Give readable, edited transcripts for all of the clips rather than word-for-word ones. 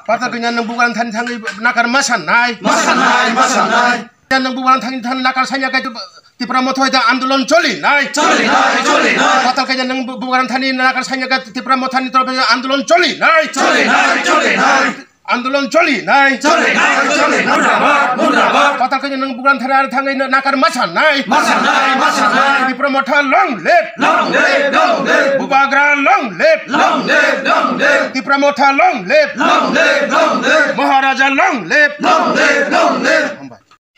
Partai kenya nang bukan tani tangi nakar masan nai. Nang bukan tani nakar sanya kai ti pramoto ida andolon choli nai. Partai kenya nang bukan tani nakar sanya kai ti pramoto tani torpe andolon choli nai. Andolon choli nai. Partai kenya nang bukan tani tangi nakar masan nai. Ti pramoto long live. Bubagra long live. Ti pramoto long live. Maharaja long live.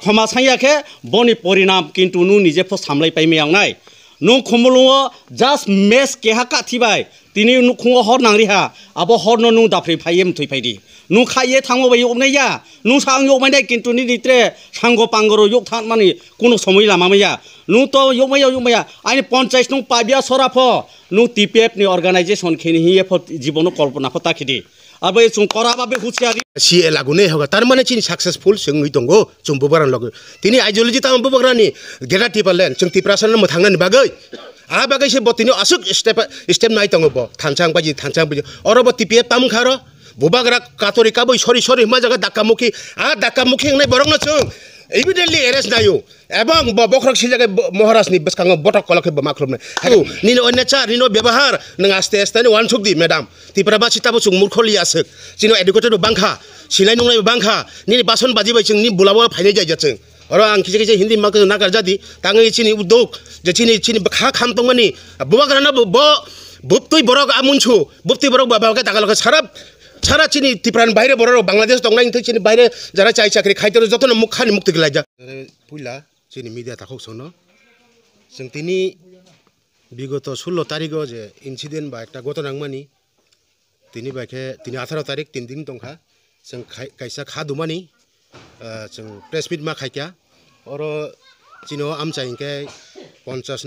Khoma sangya boni porinam kintu nu nije pho samlai pai me yangnai nu khomulungo just mes ke ha ka thibai tini nu khungo hor nangri ha abo hor no nu dapri phaiyem thoi phaidi nu khaiye thangmo bai yokne ya nu sang yok mai kintu ni ditre sango pangoro yok than mani kuno somoi lama maya nu to yok maya aini panchayat nu pabia sora pho nu TPF ni organization khini hiye pho jibono kalpana pho takhidi अब ये चुंकरा बाबे हुचियारी सी लागुने होगा तार माने चिनी successful जों दंगो जों बुबारान लगे तिनी आइडियोलॉजी ता बुबारानी गेटा टिपलेन जों तिप्रासन म थांनानि बागै आ बागै से बतिनो असुक स्टेप नाय दंगो ब थानचां बाजि अरब TPF ताम खारो बुबाग्रा कातरिका बै सरी मा जागा दाकामुखि नाय बरंनो जों evidently arrest nayo ebang bokrok sijaga महाराज ni beskango botok kolok ba maklumne hayo nino nature nino ব্যবহার nang aste ni wansuk di madam ti praba cita busung murkholi asuk sino educated bangkha silai nungnai bangkha ni bason baji bai ni bulawa phainai jai jacheng oro ang kije hindi mak nakar jadi tangai chini udok je chini kha kham tongmani bubagrana bo buptui borok amunchu buptui borok baba ka tagalok sarap सारा चिनी तिप्रान बाहिर बरो Bangladesh दंनाय nth चिनी बाहिर जरा चाय चाकरी खाइतर जतन मुखानि मुक्ति गलाजा पुइला चिनी मिडिया थाखौ सोनो जों तिनी बिगत 16 तारिख जे इन्सिडेंट बा एकटा घटना नांगमानि तिनी बाखे तिनी 18 तारिख 3 दिन दंखा जों कायसा खा दुमानि जों प्रेस मिट मा खायका और चिनो आमचाइंके 50